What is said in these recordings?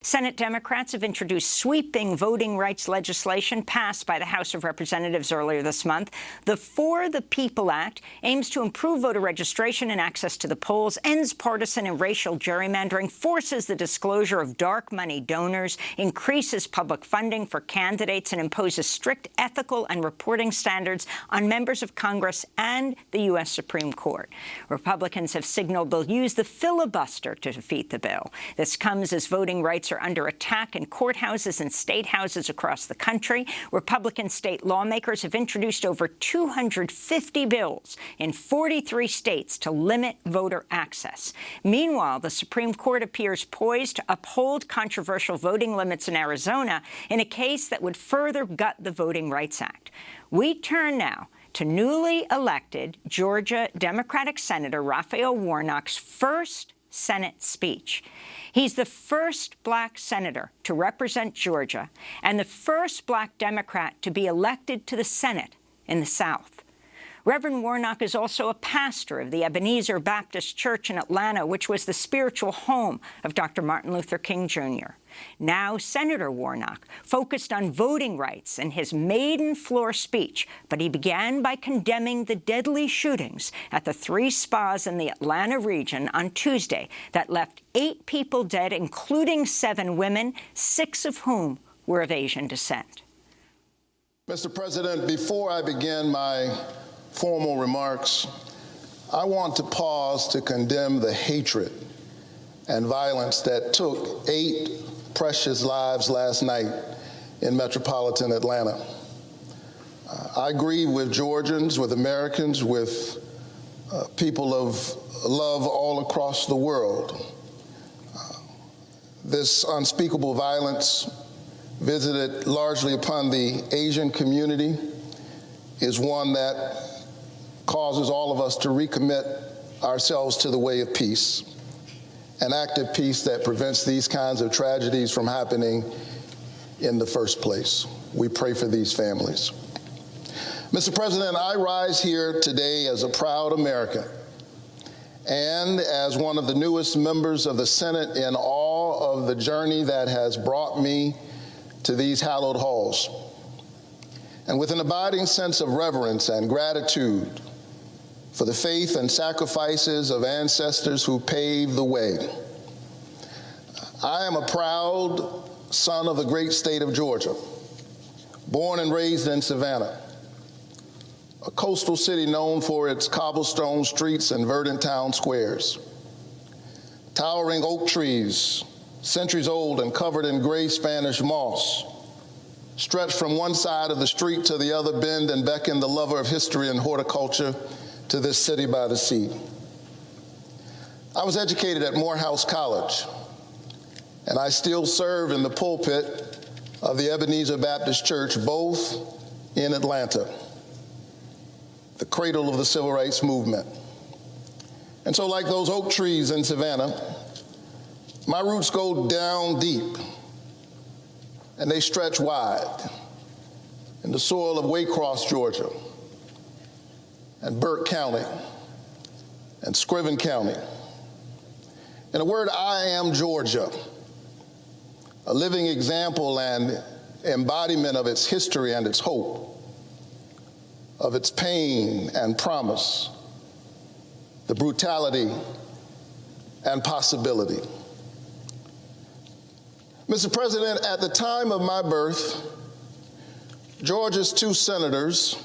Senate Democrats have introduced sweeping voting rights legislation passed by the House of Representatives earlier this month. The For the People Act aims to improve voter registration and access to the polls, ends partisan and racial gerrymandering, forces the disclosure of dark money donors, increases public funding for candidates, and imposes strict ethical and reporting standards on members of Congress and the U.S. Supreme Court. Republicans have signaled they'll use the filibuster to defeat the bill. This comes as voting rights are under attack in courthouses and state houses across the country. Republican state lawmakers have introduced over 250 bills in 43 states to limit voter access. Meanwhile, the Supreme Court appears poised to uphold controversial voting limits in Arizona in a case that would further gut the Voting Rights Act. We turn now to newly elected Georgia Democratic Senator Raphael Warnock's first Senate speech. He's the first black senator to represent Georgia and the first black Democrat to be elected to the Senate in the South. Reverend Warnock is also a pastor of the Ebenezer Baptist Church in Atlanta, which was the spiritual home of Dr. Martin Luther King, Jr. Now, Senator Warnock focused on voting rights in his maiden floor speech, but he began by condemning the deadly shootings at the 3 spas in the Atlanta region on Tuesday that left 8 people dead, including 7 women, 6 of whom were of Asian descent. Mr. President, before I begin my formal remarks, I want to pause to condemn the hatred and violence that took 8 precious lives last night in metropolitan Atlanta. I grieve with Georgians, with Americans, with people of love all across the world. This unspeakable violence visited largely upon the Asian community is one that causes all of us to recommit ourselves to the way of peace, an active peace that prevents these kinds of tragedies from happening in the first place. We pray for these families. Mr. President, I rise here today as a proud American and as one of the newest members of the Senate in all of the journey that has brought me to these hallowed halls. And with an abiding sense of reverence and gratitude for the faith and sacrifices of ancestors who paved the way, I am a proud son of the great state of Georgia, born and raised in Savannah, a coastal city known for its cobblestone streets and verdant town squares. Towering oak trees, centuries old and covered in gray Spanish moss, stretch from one side of the street to the other, bend and beckon the lover of history and horticulture to this city by the sea. I was educated at Morehouse College, and I still serve in the pulpit of the Ebenezer Baptist Church, both in Atlanta, the cradle of the civil rights movement. And so, like those oak trees in Savannah, my roots go down deep, and they stretch wide in the soil of Waycross, Georgia, and Burke County, and Scriven County. In a word, I am Georgia, a living example and embodiment of its history and its hope, of its pain and promise, the brutality and possibility. Mr. President, at the time of my birth, Georgia's 2 senators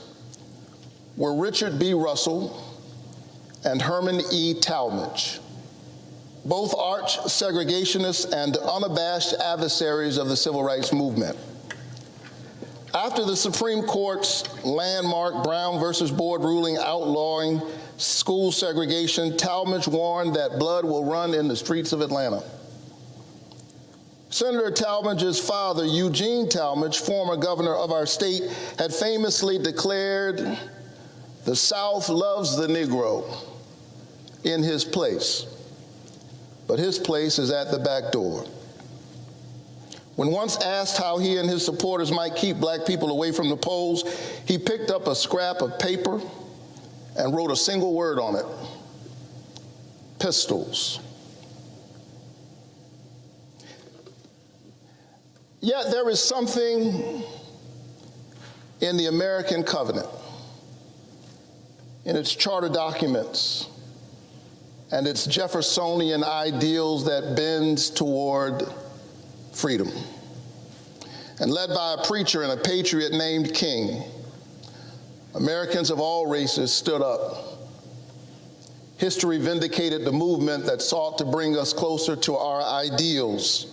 were Richard B. Russell and Herman E. Talmadge, both arch segregationists and unabashed adversaries of the civil rights movement. After the Supreme Court's landmark Brown versus Board ruling outlawing school segregation, Talmadge warned that blood will run in the streets of Atlanta. Senator Talmadge's father, Eugene Talmadge, former governor of our state, had famously declared, "The South loves the Negro in his place, but his place is at the back door." When once asked how he and his supporters might keep black people away from the polls, he picked up a scrap of paper and wrote a single word on it: pistols. Yet there is something in the American covenant, in its charter documents, and its Jeffersonian ideals that bends toward freedom. And led by a preacher and a patriot named King, Americans of all races stood up. History vindicated the movement that sought to bring us closer to our ideals,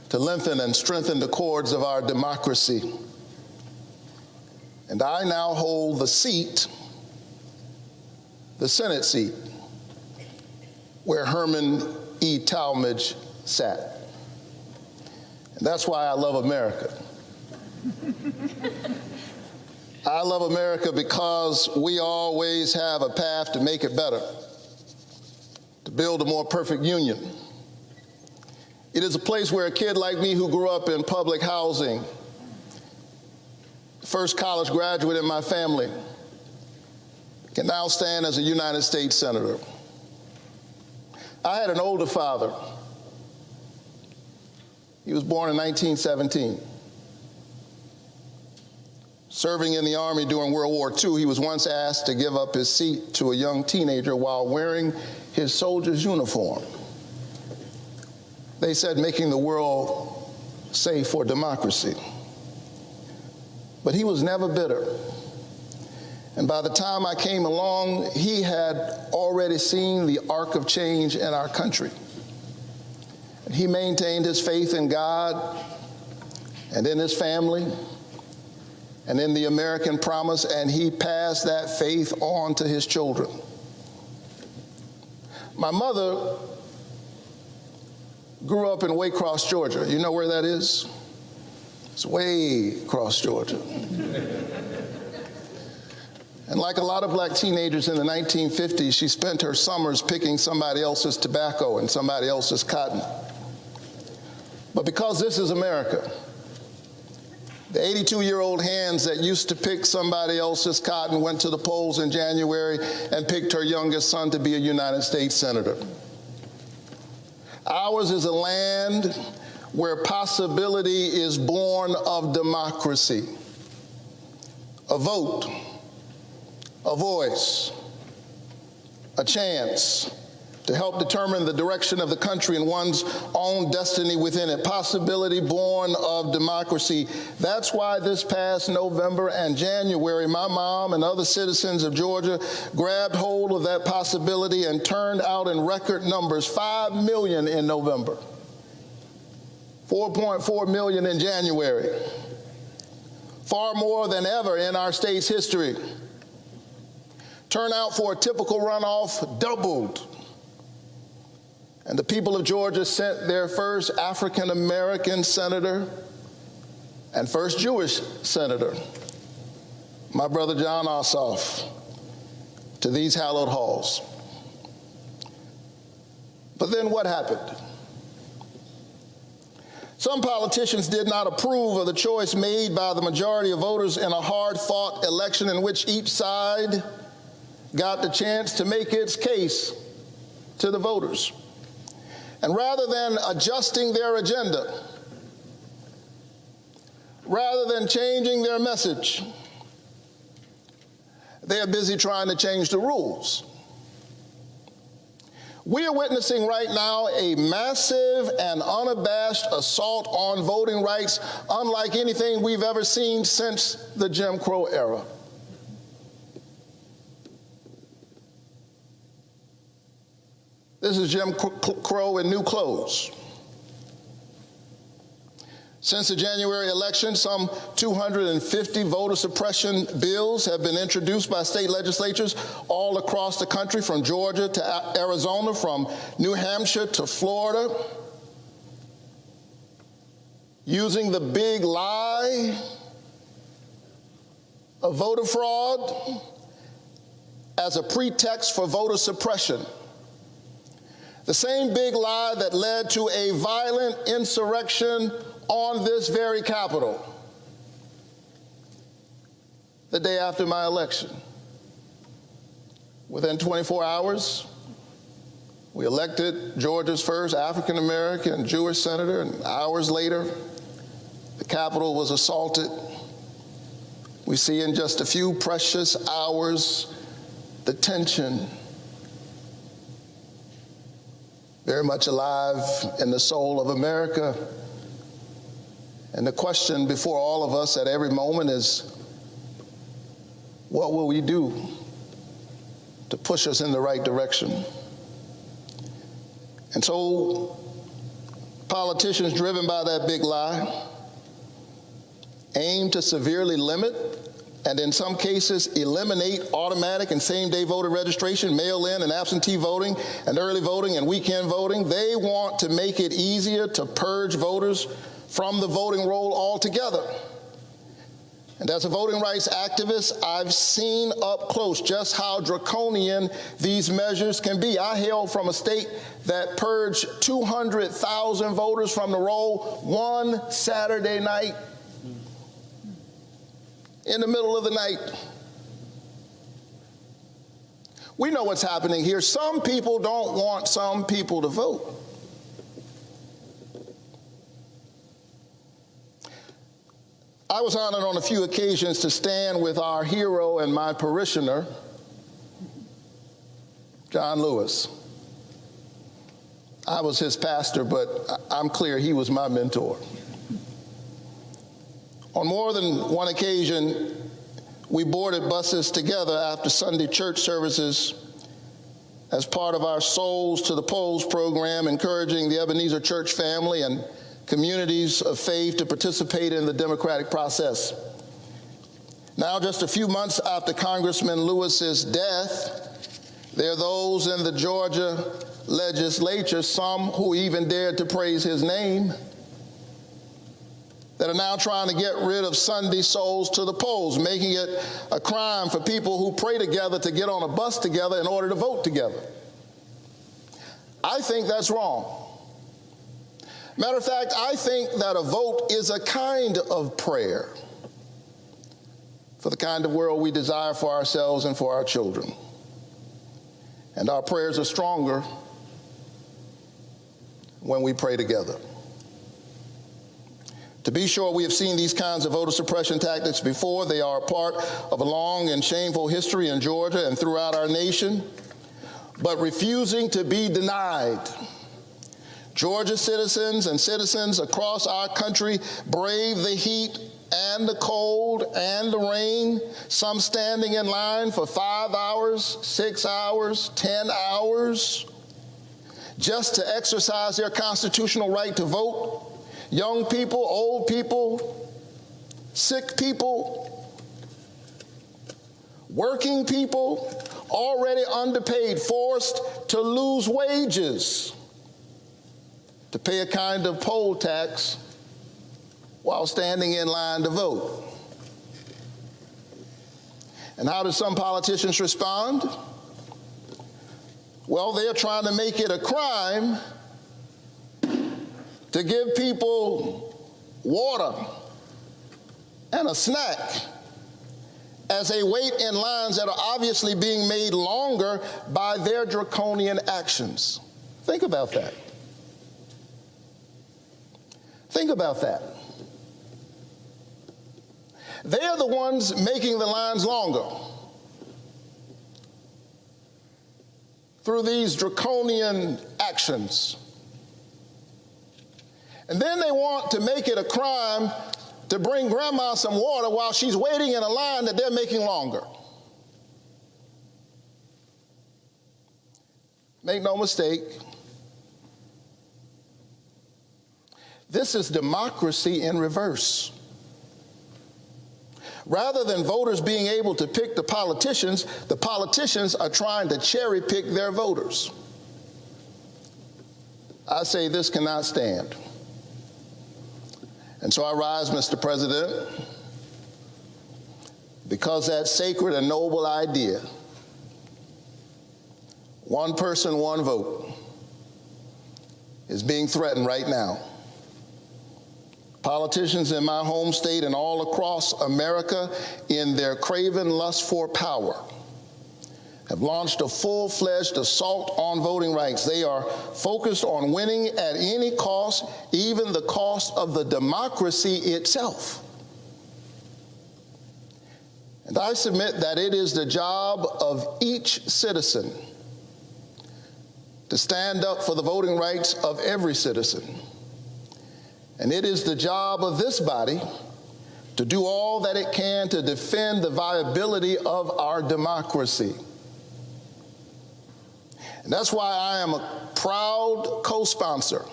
to lengthen and strengthen the cords of our democracy. And I now hold the seat, the Senate seat, where Herman E. Talmadge sat. And that's why I love America. I love America because we always have a path to make it better, to build a more perfect union. It is a place where a kid like me who grew up in public housing, first college graduate in my family, can now stand as a United States Senator. I had an older father. He was born in 1917. Serving in the Army during World War II, he was once asked to give up his seat to a young teenager while wearing his soldier's uniform. They said making the world safe for democracy. But he was never bitter. And by the time I came along, he had already seen the arc of change in our country. He maintained his faith in God and in his family and in the American promise, and he passed that faith on to his children. My mother grew up in Waycross, Georgia. You know where that is? It's way across Georgia. And like a lot of black teenagers in the 1950s, she spent her summers picking somebody else's tobacco and somebody else's cotton. But because this is America, the 82-year-old hands that used to pick somebody else's cotton went to the polls in January and picked her youngest son to be a United States Senator. Ours is a land where possibility is born of democracy, a vote, a voice, a chance to help determine the direction of the country and one's own destiny within it. Possibility born of democracy. That's why this past November and January, my mom and other citizens of Georgia grabbed hold of that possibility and turned out in record numbers, 5 million in November, 4.4 million in January, far more than ever in our state's history. Turnout for a typical runoff doubled. And the people of Georgia sent their first African-American senator and first Jewish senator, my brother John Ossoff, to these hallowed halls. But then what happened? Some politicians did not approve of the choice made by the majority of voters in a hard-fought election in which each side got the chance to make its case to the voters. And rather than adjusting their agenda, rather than changing their message, they are busy trying to change the rules. We are witnessing right now a massive and unabashed assault on voting rights unlike anything we've ever seen since the Jim Crow era. This is Jim Crow in new clothes. Since the January election, some 250 voter suppression bills have been introduced by state legislatures all across the country, from Georgia to Arizona, from New Hampshire to Florida, using the big lie of voter fraud as a pretext for voter suppression. The same big lie that led to a violent insurrection on this very Capitol the day after my election. Within 24 hours, we elected Georgia's first African-American Jewish senator, and hours later, The Capitol was assaulted. We see in just a few precious hours the tension very much alive in the soul of America. And the question before all of us at every moment is, what will we do to push us in the right direction? And so politicians driven by that big lie aim to severely limit and in some cases eliminate automatic and same-day voter registration, mail-in and absentee voting, and early voting and weekend voting. They want to make it easier to purge voters from the voting roll altogether. And as a voting rights activist, I've seen up close just how draconian these measures can be. I hail from a state that purged 200,000 voters from the roll one Saturday night, in the middle of the night. We know what's happening here. Some people don't want some people to vote. I was honored on a few occasions to stand with our hero and my parishioner, John Lewis. I was his pastor, but I'm clear he was my mentor. On more than one occasion, we boarded buses together after Sunday church services as part of our Souls to the Polls program, encouraging the Ebenezer Church family and communities of faith to participate in the democratic process. Now, just a few months after Congressman Lewis's death, there are those in the Georgia legislature, some who even dared to praise his name, that are now trying to get rid of Sunday Souls to the Polls, making it a crime for people who pray together to get on a bus together in order to vote together. I think that's wrong. Matter of fact, I think that a vote is a kind of prayer for the kind of world we desire for ourselves and for our children. And our prayers are stronger when we pray together. To be sure, we have seen these kinds of voter suppression tactics before. They are a part of a long and shameful history in Georgia and throughout our nation. But refusing to be denied, Georgia citizens and citizens across our country brave the heat and the cold and the rain, some standing in line for 5 hours, 6 hours, 10 hours, just to exercise their constitutional right to vote. Young people, old people, sick people, working people, already underpaid, forced to lose wages, to pay a kind of poll tax while standing in line to vote. And how do some politicians respond? Well, they're trying to make it a crime to give people water and a snack as they wait in lines that are obviously being made longer by their draconian actions. Think about that. Think about that. They are the ones making the lines longer through these draconian actions. And then they want to make it a crime to bring grandma some water while she's waiting in a line that they're making longer. Make no mistake, this is democracy in reverse. Rather than voters being able to pick the politicians are trying to cherry pick their voters. I say this cannot stand. And so I rise, Mr. President, because that sacred and noble idea, one person, one vote, is being threatened right now. Politicians in my home state and all across America, in their craven lust for power, have launched a full-fledged assault on voting rights. They are focused on winning at any cost, even the cost of the democracy itself. And I submit that it is the job of each citizen to stand up for the voting rights of every citizen. And it is the job of this body to do all that it can to defend the viability of our democracy. And that's why I am a proud co-sponsor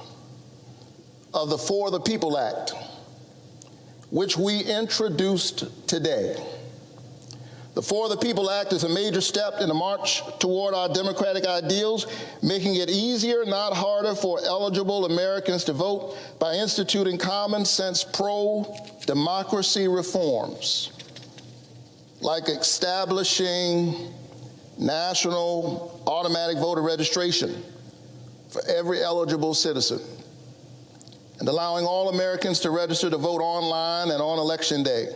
of the For the People Act, which we introduced today. The For the People Act is a major step in the march toward our democratic ideals, making it easier, not harder, for eligible Americans to vote by instituting common sense pro-democracy reforms, like establishing national automatic voter registration for every eligible citizen, and allowing all Americans to register to vote online and on Election Day,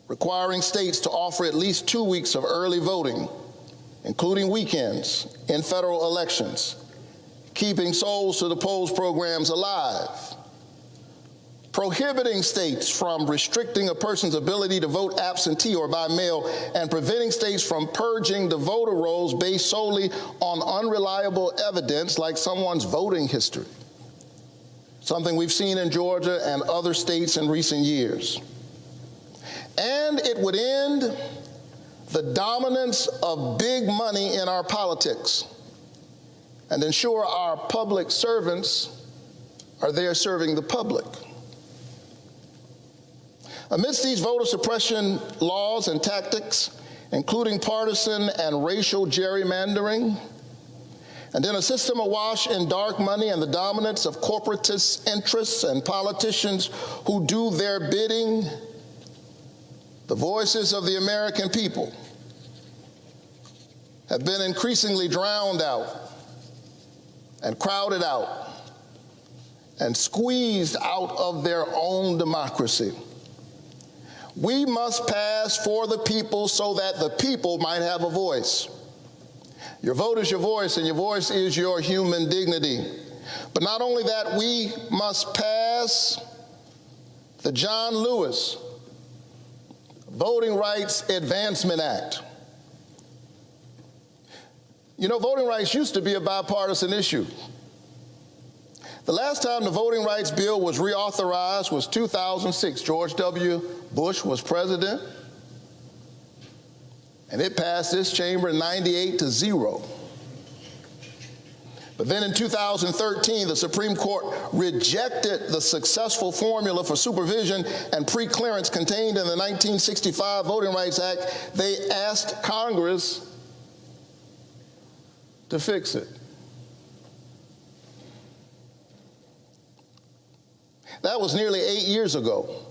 requiring states to offer at least 2 weeks of early voting, including weekends, in federal elections, keeping Souls to the Polls programs alive, prohibiting states from restricting a person's ability to vote absentee or by mail, and preventing states from purging the voter rolls based solely on unreliable evidence like someone's voting history, something we've seen in Georgia and other states in recent years. And it would end the dominance of big money in our politics and ensure our public servants are there serving the public. Amidst these voter suppression laws and tactics, including partisan and racial gerrymandering, and in a system awash in dark money and the dominance of corporatist interests and politicians who do their bidding, the voices of the American people have been increasingly drowned out and crowded out and squeezed out of their own democracy. We must pass For the People so that the people might have a voice. Your vote is your voice, and your voice is your human dignity. But not only that, we must pass the John Lewis Voting Rights Advancement Act. You know, voting rights used to be a bipartisan issue. The last time the voting rights bill was reauthorized was 2006. George W. Bush was president, and it passed this chamber 98-0. But then in 2013, the Supreme Court rejected the successful formula for supervision and pre-clearance contained in the 1965 Voting Rights Act. They asked Congress to fix it. That was nearly 8 years ago.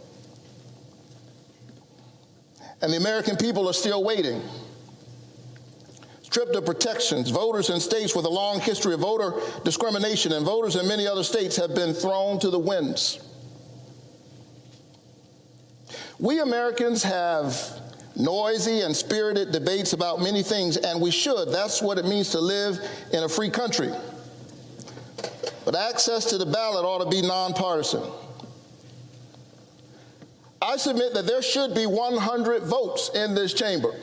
And the American people are still waiting. Stripped of protections, voters in states with a long history of voter discrimination and voters in many other states have been thrown to the winds. We Americans have noisy and spirited debates about many things, and we should. That's what it means to live in a free country. But access to the ballot ought to be nonpartisan. I submit that there should be 100 votes in this chamber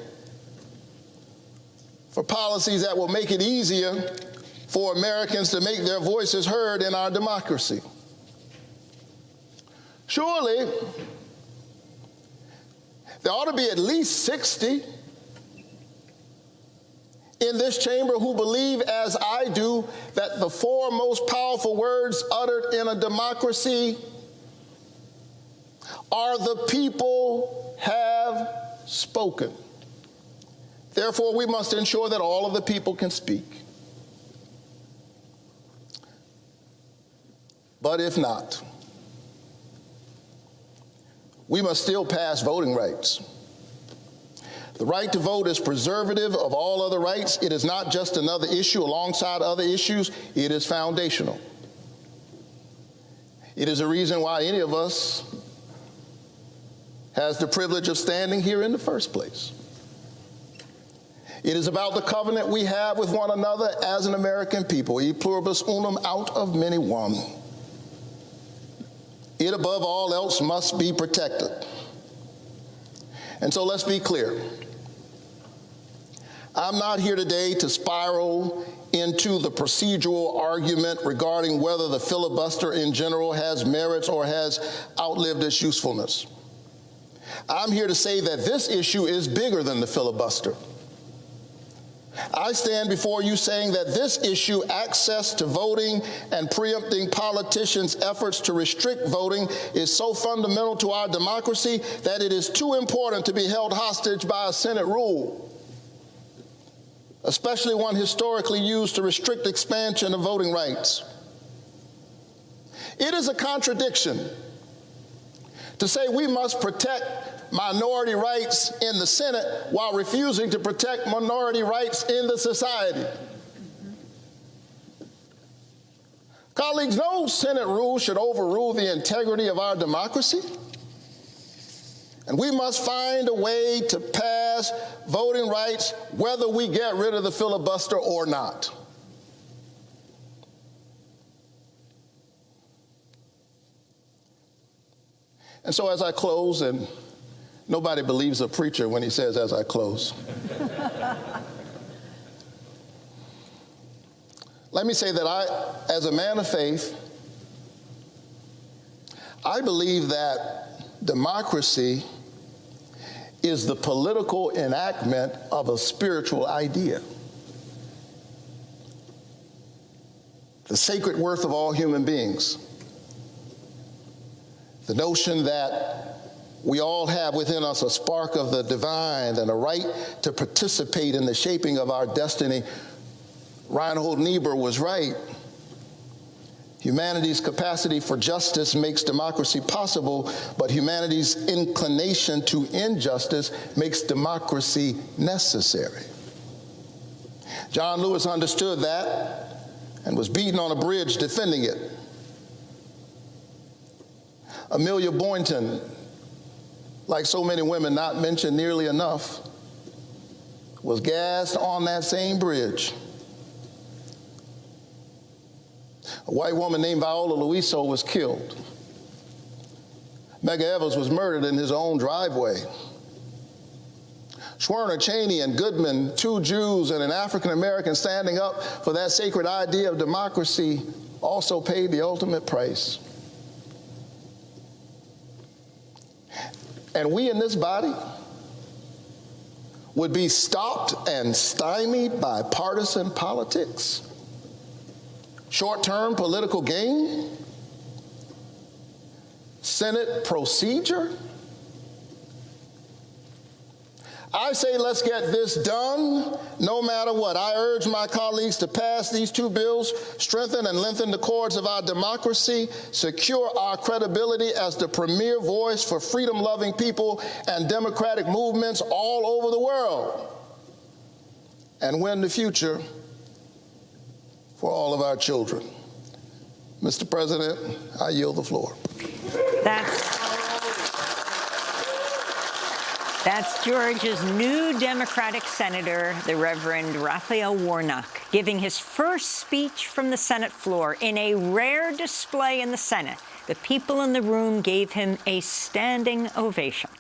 for policies that will make it easier for Americans to make their voices heard in our democracy. Surely, there ought to be at least 60 in this chamber who believe, as I do, that the four most powerful words uttered in a democracy are "the people have spoken." Therefore, we must ensure that all of the people can speak. But if not, we must still pass voting rights. The right to vote is preservative of all other rights. It is not just another issue alongside other issues. It is foundational. It is a reason why any of us has the privilege of standing here in the first place. It is about the covenant we have with one another as an American people, e pluribus unum, out of many one. It, above all else, must be protected. And so let's be clear. I'm not here today to spiral into the procedural argument regarding whether the filibuster in general has merits or has outlived its usefulness. I'm here to say that this issue is bigger than the filibuster. I stand before you saying that this issue, access to voting and preempting politicians' efforts to restrict voting, is so fundamental to our democracy that it is too important to be held hostage by a Senate rule, especially one historically used to restrict expansion of voting rights. It is a contradiction to say we must protect minority rights in the Senate while refusing to protect minority rights in the society. Colleagues, no Senate rule should overrule the integrity of our democracy. And we must find a way to pass voting rights whether we get rid of the filibuster or not. And so as I close, and nobody believes a preacher when he says, as I close. Let me say that I, as a man of faith, I believe that democracy is the political enactment of a spiritual idea. The sacred worth of all human beings. The notion that we all have within us a spark of the divine and a right to participate in the shaping of our destiny. Reinhold Niebuhr was right. Humanity's capacity for justice makes democracy possible, but humanity's inclination to injustice makes democracy necessary. John Lewis understood that and was beaten on a bridge defending it. Amelia Boynton, like so many women not mentioned nearly enough, was gassed on that same bridge. A white woman named Viola Luiso was killed. Medgar Evers was murdered in his own driveway. Schwerner, Cheney, and Goodman, two Jews and an African American standing up for that sacred idea of democracy, also paid the ultimate price. And we in this body would be stopped and stymied by partisan politics, short-term political gain, Senate procedure. I say let's get this done no matter what. I urge my colleagues to pass these two bills, strengthen and lengthen the cords of our democracy, secure our credibility as the premier voice for freedom-loving people and democratic movements all over the world, and win the future for all of our children. Mr. President, I yield the floor. That's Georgia's new Democratic senator, the Reverend Raphael Warnock, giving his first speech from the Senate floor. In a rare display in the Senate, the people in the room gave him a standing ovation.